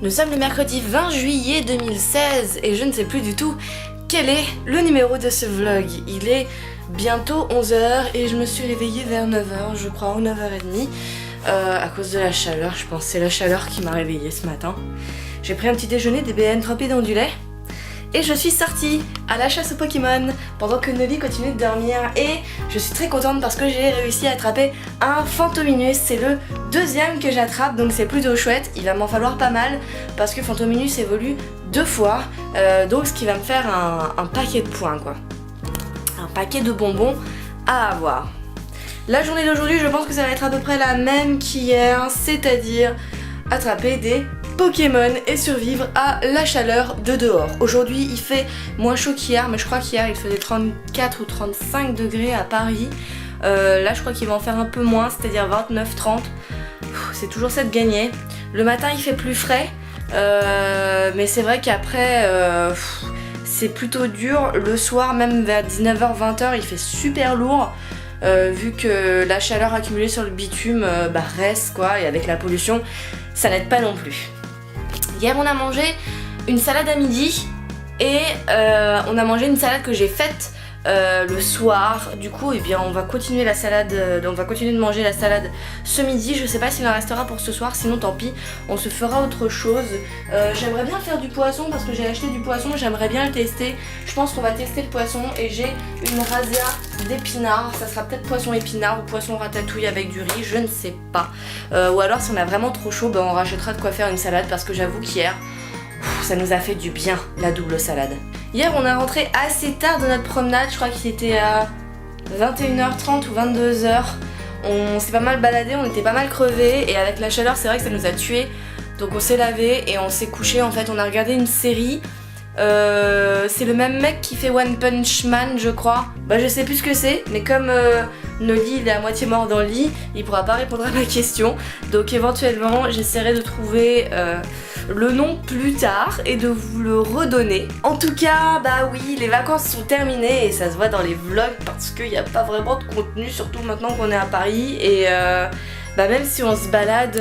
Nous sommes le mercredi 20 juillet 2016 et je ne sais plus du tout quel est le numéro de ce vlog. Il est bientôt 11h et je me suis réveillée vers 9h je crois, ou 9h30 à cause de la chaleur. Je pense que c'est la chaleur qui m'a réveillée ce matin. J'ai pris un petit déjeuner des BN trempés dans du lait et je suis sortie à la chasse aux Pokémon pendant que Nolly continue de dormir et je suis très contente parce que j'ai réussi à attraper un Fantominus. C'est le deuxième que j'attrape, donc c'est plutôt chouette. Il va m'en falloir pas mal parce que Fantominus évolue 2 fois, donc ce qui va me faire un paquet de points quoi. Un paquet de bonbons à avoir. La journée d'aujourd'hui, je pense que ça va être à peu près la même qu'hier, c'est-à-dire attraper des Pokémon et survivre à la chaleur de dehors. Aujourd'hui il fait moins chaud qu'hier, mais je crois qu'hier il faisait 34 ou 35 degrés à Paris. Là je crois qu'il va en faire un peu moins, c'est-à-dire 29-30. C'est toujours ça de gagner. Le matin il fait plus frais, mais c'est vrai qu'après c'est plutôt dur. Le soir, même vers 19h-20h, il fait super lourd. Vu que la chaleur accumulée sur le bitume reste quoi, et avec la pollution ça n'aide pas non plus. Hier on a mangé une salade à midi et on a mangé une salade que j'ai faite le soir. Du coup eh bien on va continuer la salade, on va continuer de manger la salade ce midi. Je sais pas s'il en restera pour ce soir, sinon tant pis, on se fera autre chose. J'aimerais bien faire du poisson parce que j'ai acheté du poisson, j'aimerais bien le tester. Je pense qu'on va tester le poisson et j'ai une razzia d'épinards. Ça sera peut-être poisson épinard ou poisson ratatouille avec du riz, je ne sais pas. Ou alors si on a vraiment trop chaud, on rachètera de quoi faire une salade parce que j'avoue qu'hier ça nous a fait du bien la double salade. Hier on a rentré assez tard de notre promenade, je crois qu'il était à 21h30 ou 22h. On s'est pas mal baladé, on était pas mal crevés et avec la chaleur c'est vrai que ça nous a tués. Donc on s'est lavé et on s'est couché. En fait on a regardé une série. C'est le même mec qui fait One Punch Man je crois. Je sais plus ce que c'est, mais comme Nolly il est à moitié mort dans le lit, il pourra pas répondre à ma question. Donc éventuellement j'essaierai de trouver le nom plus tard et de vous le redonner. En tout cas oui, les vacances sont terminées et ça se voit dans les vlogs parce qu'il n'y a pas vraiment de contenu, surtout maintenant qu'on est à Paris. Et même si on se balade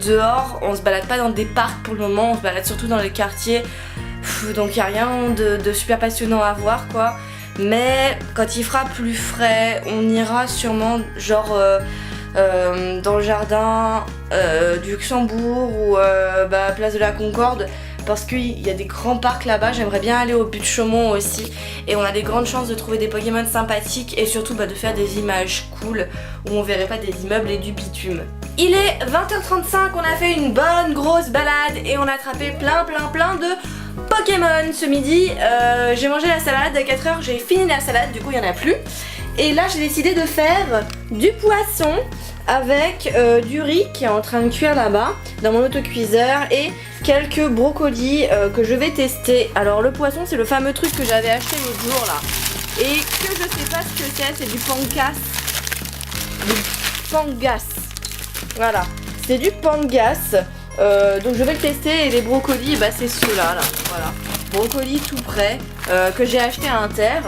dehors, on se balade pas dans des parcs pour le moment, on se balade surtout dans les quartiers. Donc il n'y a rien de super passionnant à voir quoi. Mais quand il fera plus frais, on ira sûrement genre dans le jardin du Luxembourg ou place de la Concorde, parce qu'il y a des grands parcs là-bas. J'aimerais bien aller au but de Chaumont aussi et on a des grandes chances de trouver des Pokémon sympathiques et surtout de faire des images cool où on verrait pas des immeubles et du bitume. Il est 20h35, on a fait une bonne grosse balade et on a attrapé plein de Pokémon ce midi. J'ai mangé la salade à 4h, j'ai fini la salade, du coup il n'y en a plus. Et là j'ai décidé de faire du poisson avec du riz qui est en train de cuire là-bas dans mon autocuiseur et quelques brocolis que je vais tester. Alors le poisson c'est le fameux truc que j'avais acheté l'autre jour là et que je sais pas ce que c'est du pangas. Du pangas. Voilà, c'est du pangas. Donc je vais le tester et les brocolis c'est ceux-là là. Voilà, brocolis tout prêt que j'ai acheté à Inter.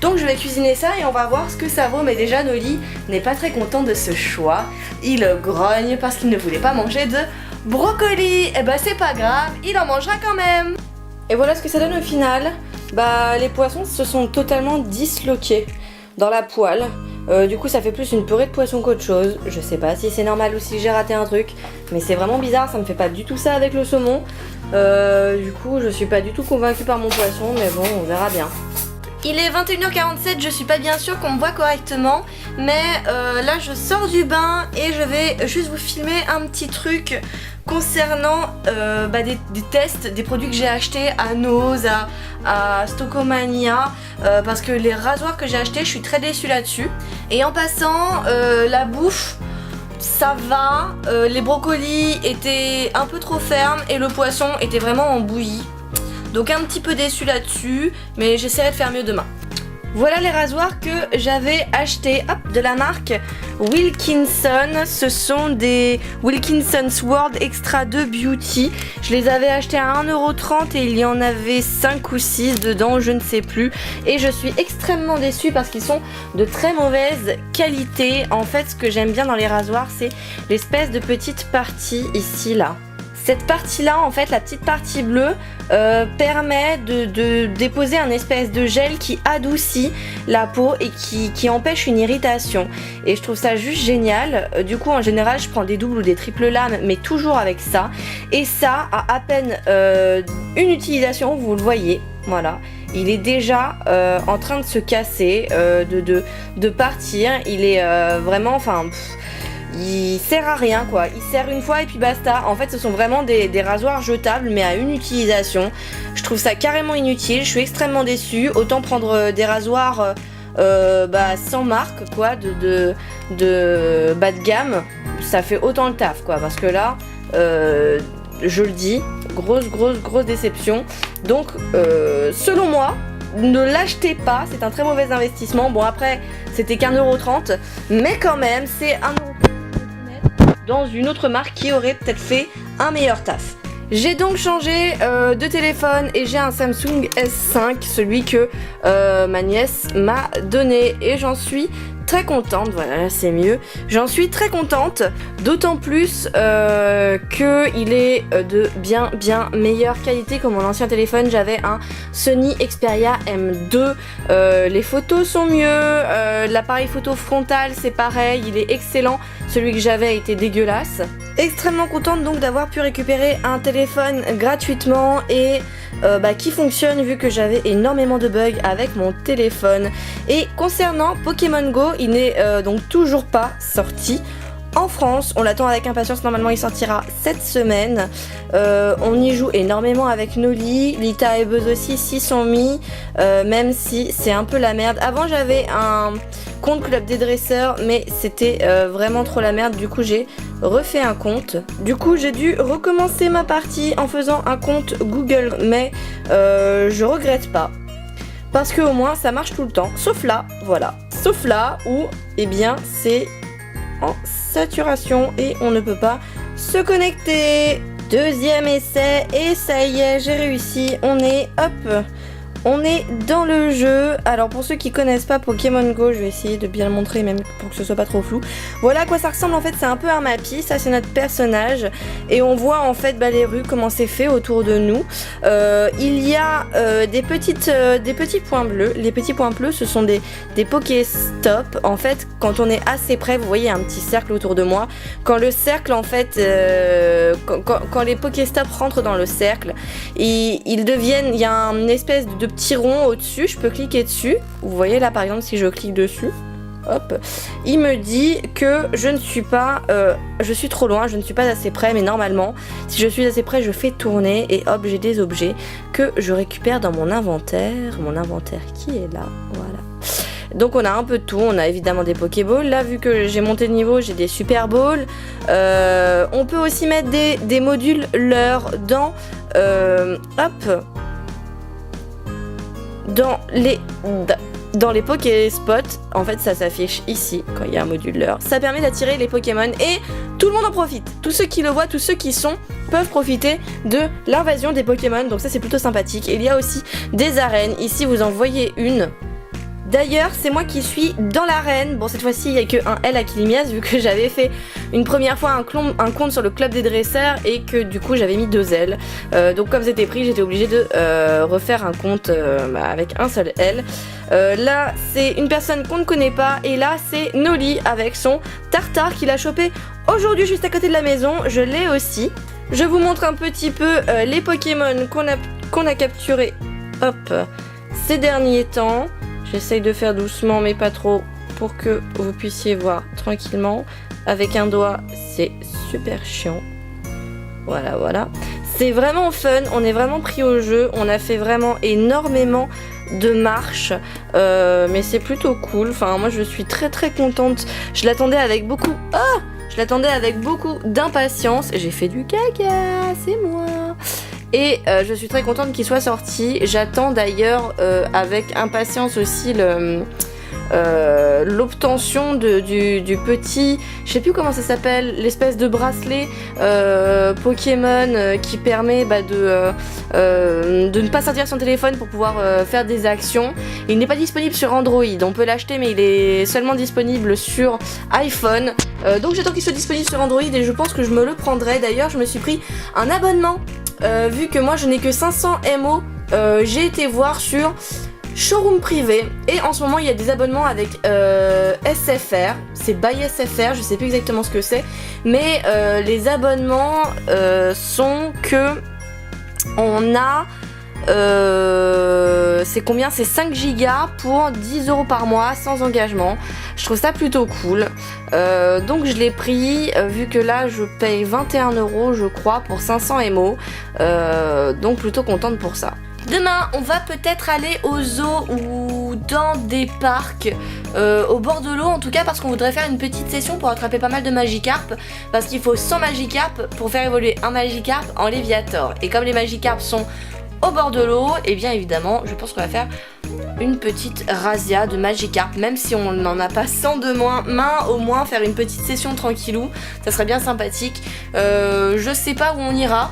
Donc je vais cuisiner ça et on va voir ce que ça vaut. Mais déjà Nolly n'est pas très content de ce choix. Il grogne parce qu'il ne voulait pas manger de brocoli. Et c'est pas grave, il en mangera quand même. Et voilà ce que ça donne au final. Les poissons se sont totalement disloqués dans la poêle. Du coup ça fait plus une purée de poisson qu'autre chose. Je sais pas si c'est normal ou si j'ai raté un truc, mais c'est vraiment bizarre, ça me fait pas du tout ça avec le saumon. Du coup je suis pas du tout convaincue par mon poisson, mais bon on verra bien. Il est 21h47, je suis pas bien sûre qu'on me voit correctement, mais là je sors du bain et je vais juste vous filmer un petit truc concernant des tests des produits que j'ai achetés à Nose, à Stockomania, parce que les rasoirs que j'ai achetés je suis très déçue là-dessus. Et en passant, la bouffe ça va, les brocolis étaient un peu trop fermes et le poisson était vraiment en bouillie. Donc un petit peu déçue là-dessus, mais j'essaierai de faire mieux demain. Voilà les rasoirs que j'avais achetés de la marque Wilkinson. Ce sont des Wilkinson's World Extra 2 Beauty. Je les avais achetés à 1,30€ et il y en avait 5 ou 6 dedans, je ne sais plus. Et je suis extrêmement déçue parce qu'ils sont de très mauvaise qualité. En fait, ce que j'aime bien dans les rasoirs, c'est l'espèce de petite partie ici là. Cette partie-là, en fait, la petite partie bleue, permet de déposer un espèce de gel qui adoucit la peau et qui empêche une irritation. Et je trouve ça juste génial. Du coup, en général, je prends des doubles ou des triples lames, mais toujours avec ça. Et ça, à peine une utilisation, vous le voyez, voilà. Il est déjà en train de se casser, de partir. Il est vraiment, enfin... il sert à rien quoi, il sert une fois et puis basta. En fait ce sont vraiment des rasoirs jetables mais à une utilisation. Je trouve ça carrément inutile, je suis extrêmement déçue. Autant prendre des rasoirs sans marque quoi, de bas de gamme. Ça fait autant le taf quoi, parce que là je le dis, grosse déception. Donc selon moi, ne l'achetez pas, c'est un très mauvais investissement. Bon après c'était qu'1,30€, mais quand même c'est 1€ dans une autre marque qui aurait peut-être fait un meilleur taf. J'ai donc changé de téléphone et j'ai un Samsung S5, celui que ma nièce m'a donné, et j'en suis très contente. Voilà, là c'est mieux. J'en suis très contente, d'autant plus qu'il est de bien meilleure qualité que mon ancien téléphone. J'avais un Sony Xperia M2. Les photos sont mieux, l'appareil photo frontal c'est pareil, il est excellent. Celui que j'avais était dégueulasse. Extrêmement contente donc d'avoir pu récupérer un téléphone gratuitement et qui fonctionne, vu que j'avais énormément de bugs avec mon téléphone. Et concernant Pokémon Go, il n'est donc toujours pas sorti en France. On l'attend avec impatience, normalement il sortira cette semaine. On y joue énormément avec Noli, Lita et Buzz aussi s'y sont mis, même si c'est un peu la merde. Avant j'avais un compte Club des Dresseurs, mais c'était vraiment trop la merde, du coup j'ai refait un compte. Du coup j'ai dû recommencer ma partie en faisant un compte Google, mais je regrette pas, parce que au moins ça marche tout le temps, sauf là, voilà. Sauf là où, eh bien, c'est en saturation et on ne peut pas se connecter. Deuxième essai et ça y est, j'ai réussi. On est dans le jeu. Alors pour ceux qui connaissent pas Pokémon Go, je vais essayer de bien le montrer même pour que ce soit pas trop flou. Voilà à quoi ça ressemble en fait, c'est un peu un Mappy, ça c'est notre personnage. Et on voit en fait les rues, comment c'est fait autour de nous. Il y a des petits points bleus. Les petits points bleus ce sont des Pokéstop. En fait quand on est assez près, vous voyez un petit cercle autour de moi. Quand le cercle en fait, quand les Pokéstop rentrent dans le cercle, ils deviennent, il y a une espèce de petit rond au-dessus, je peux cliquer dessus. Vous voyez là par exemple si je clique dessus, hop, il me dit que je ne suis pas, je suis trop loin, je ne suis pas assez près, mais normalement si je suis assez près je fais tourner et hop j'ai des objets que je récupère dans mon inventaire qui est là, voilà. Donc on a un peu de tout, on a évidemment des Pokéballs, là vu que j'ai monté de niveau j'ai des Super Balls, on peut aussi mettre des modules leurre dans, dans les Pokéspots. En fait ça s'affiche ici quand il y a un module leurre. Ça permet d'attirer les Pokémon et tout le monde en profite. Tous ceux qui le voient, tous ceux qui sont peuvent profiter de l'invasion des Pokémon. Donc ça c'est plutôt sympathique. Et il y a aussi des arènes. Ici vous en voyez une. D'ailleurs, c'est moi qui suis dans l'arène. Bon, cette fois-ci, il n'y a que un L à Kilimias, vu que j'avais fait une première fois un compte sur le club des dresseurs et que du coup, j'avais mis 2 L. Donc, comme c'était pris, j'étais obligée de refaire un compte avec un seul L. Là, c'est une personne qu'on ne connaît pas. Et là, c'est Noli avec son tartare qu'il a chopé aujourd'hui juste à côté de la maison. Je l'ai aussi. Je vous montre un petit peu les Pokémon qu'on a capturés, hop, ces derniers temps. J'essaye de faire doucement mais pas trop pour que vous puissiez voir tranquillement. Avec un doigt, c'est super chiant. Voilà. C'est vraiment fun, on est vraiment pris au jeu. On a fait vraiment énormément de marches, mais c'est plutôt cool. Enfin, moi je suis très contente. Je l'attendais avec beaucoup... Je l'attendais avec beaucoup d'impatience. J'ai fait du caca, c'est moi. Et je suis très contente qu'il soit sorti. J'attends d'ailleurs avec impatience aussi l'obtention du petit, je sais plus comment ça s'appelle, l'espèce de bracelet Pokémon qui permet de ne pas sortir son téléphone pour pouvoir faire des actions. Il n'est pas disponible sur Android, on peut l'acheter mais il est seulement disponible sur iPhone. Donc j'attends qu'il soit disponible sur Android et je pense que je me le prendrai. D'ailleurs je me suis pris un abonnement, vu que moi je n'ai que 500 MO, j'ai été voir sur Showroom privé et en ce moment il y a des abonnements avec SFR, c'est by SFR, je sais plus exactement ce que c'est, mais les abonnements sont que on a c'est combien? C'est 5 gigas pour 10 € par mois sans engagement. Je trouve ça plutôt cool. Donc je l'ai pris, vu que là je paye 21 € je crois pour 500 MO. Donc plutôt contente pour ça. Demain, on va peut-être aller au zoo ou dans des parcs, au bord de l'eau en tout cas, parce qu'on voudrait faire une petite session pour attraper pas mal de Magikarp, parce qu'il faut 100 Magikarp pour faire évoluer un Magikarp en Léviator. Et comme les Magikarp sont au bord de l'eau, et bien évidemment, je pense qu'on va faire une petite razzia de Magikarp, même si on n'en a pas 100 de main, au moins faire une petite session tranquillou, ça serait bien sympathique. Je sais pas où on ira.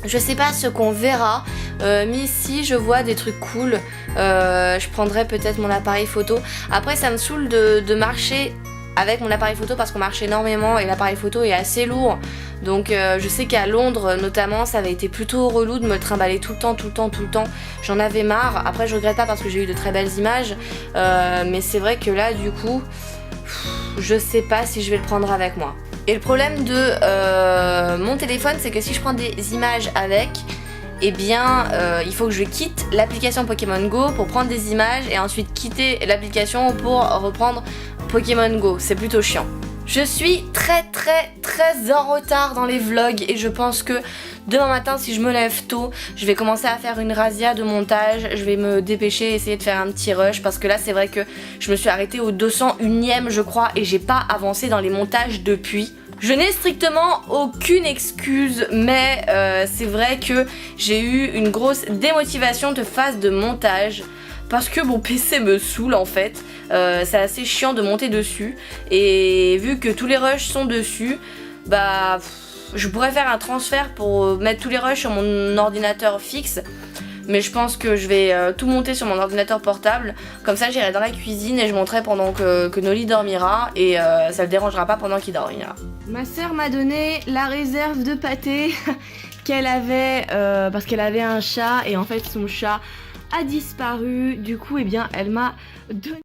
Je sais pas ce qu'on verra, mais si je vois des trucs cool, je prendrai peut-être mon appareil photo. Après ça me saoule de marcher avec mon appareil photo parce qu'on marche énormément et l'appareil photo est assez lourd. Donc je sais qu'à Londres notamment ça avait été plutôt relou de me le trimballer tout le temps. J'en avais marre. Après je regrette pas parce que j'ai eu de très belles images, mais c'est vrai que là du coup je sais pas si je vais le prendre avec moi. Et le problème de mon téléphone, c'est que si je prends des images avec, eh bien il faut que je quitte l'application Pokémon Go pour prendre des images et ensuite quitter l'application pour reprendre Pokémon Go. C'est plutôt chiant. Je suis très en retard dans les vlogs et je pense que demain matin, si je me lève tôt, je vais commencer à faire une razzia de montage. Je vais me dépêcher, essayer de faire un petit rush parce que là c'est vrai que je me suis arrêtée au 201ème je crois et j'ai pas avancé dans les montages depuis. Je n'ai strictement aucune excuse, mais c'est vrai que j'ai eu une grosse démotivation de phase de montage parce que mon PC me saoule en fait. C'est assez chiant de monter dessus et vu que tous les rushs sont dessus, bah je pourrais faire un transfert pour mettre tous les rushs sur mon ordinateur fixe. Mais je pense que je vais tout monter sur mon ordinateur portable. Comme ça j'irai dans la cuisine et je monterai pendant que Noli dormira. Et ça le dérangera pas pendant qu'il dormira. Ma sœur m'a donné la réserve de pâté qu'elle avait parce qu'elle avait un chat. Et en fait son chat a disparu. Du coup eh bien elle m'a donné...